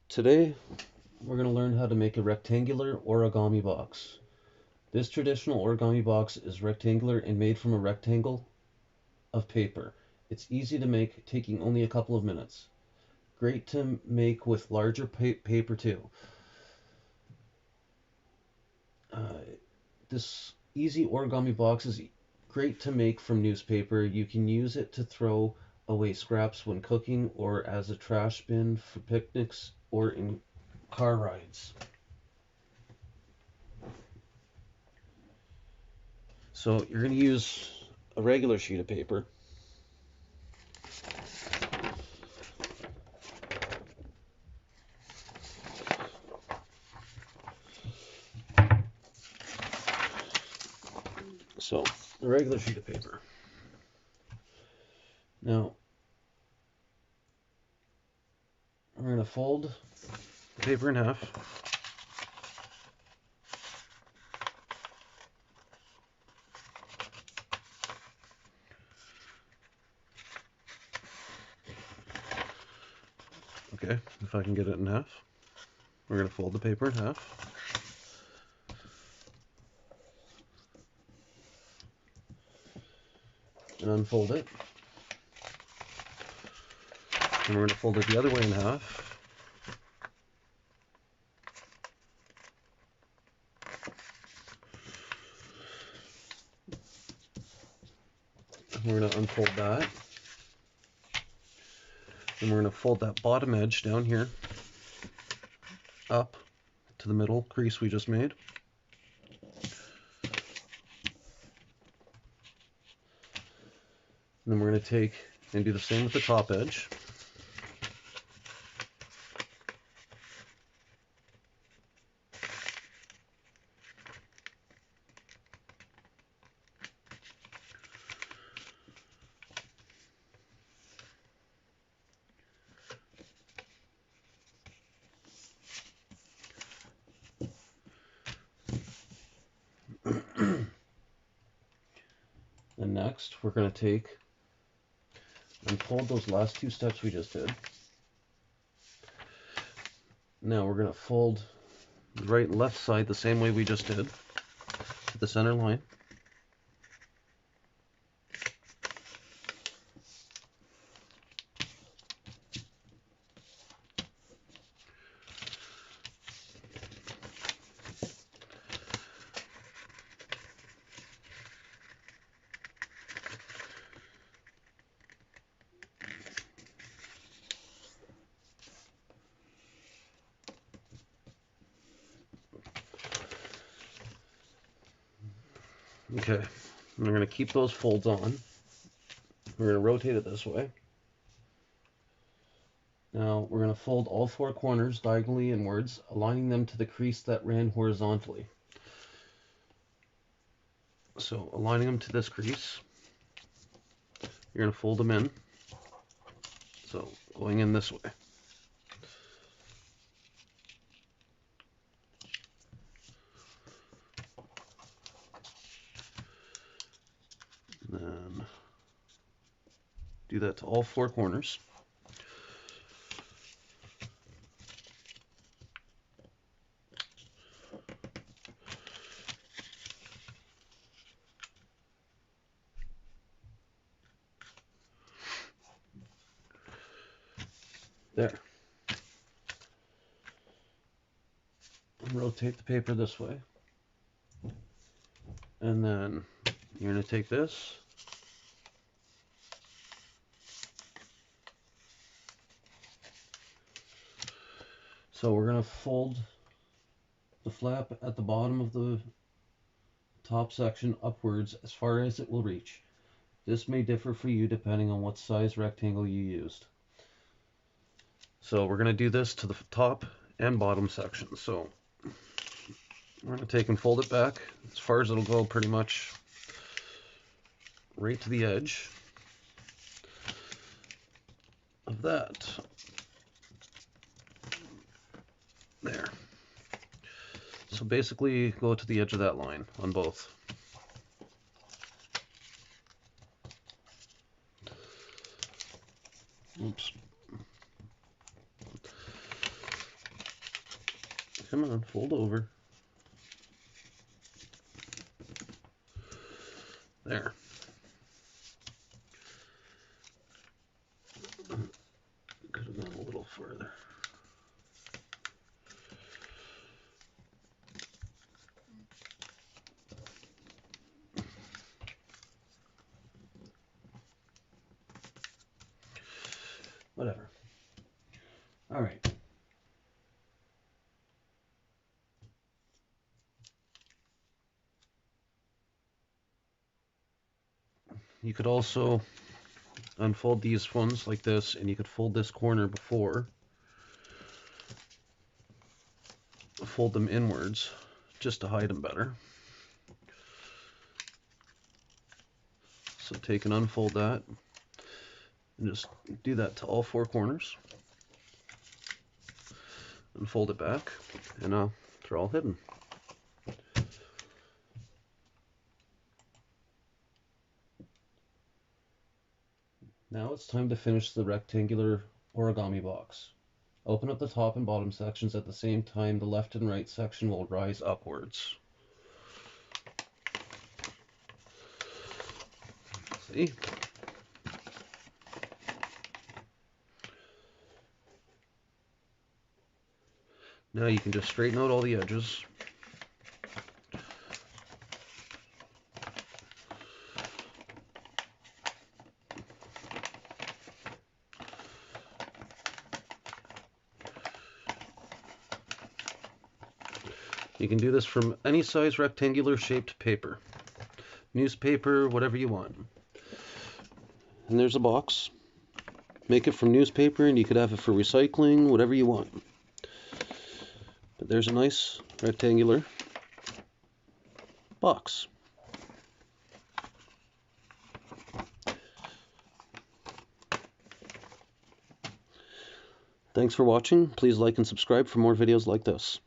Today we're going to learn how to make a rectangular origami box. This traditional origami box is rectangular and made from a rectangle of paper. It's easy to make, taking only a couple of minutes. Great to make with larger paper too. This easy origami box is great to make from newspaper. You can use it to throw away scraps when cooking or as a trash bin for picnics or in car rides. So you're going to use a regular sheet of paper. So a regular sheet of paper. Now we're going to fold the paper in half. Okay, if I can get it in half. We're going to fold the paper in half. And unfold it. And we're going to fold it the other way in half. And we're going to unfold that. And we're going to fold that bottom edge down here up to the middle crease we just made. And then we're going to take and do the same with the top edge. And next, we're going to take and fold those last two steps we just did. Now we're going to fold the right and left side the same way we just did, to the center line. Okay, we're going to keep those folds on. We're going to rotate it this way. Now we're going to fold all four corners diagonally inwards, aligning them to the crease that ran horizontally. So aligning them to this crease, you're going to fold them in. So going in this way. And then do that to all four corners. There. Rotate the paper this way. And then you're going to take this. So we're going to fold the flap at the bottom of the top section upwards as far as it will reach. This may differ for you depending on what size rectangle you used. So we're going to do this to the top and bottom section. So we're going to take and fold it back as far as it'll go, pretty much right to the edge of that. There. So basically go to the edge of that line on both. Oops. Come on, fold over. There. Could have gone a little further. Whatever. All right. You could also unfold these ones like this, and you could fold this corner before. Fold them inwards just to hide them better. So take and unfold that, and just do that to all four corners. And fold it back, and they're all hidden. Now it's time to finish the rectangular origami box. Open up the top and bottom sections at the same time. The left and right section will rise upwards. See? Now you can just straighten out all the edges. You can do this from any size rectangular shaped paper. Newspaper, whatever you want. And there's a box. Make it from newspaper, and you could have it for recycling, whatever you want. But there's a nice rectangular box. Thanks for watching. Please like and subscribe for more videos like this.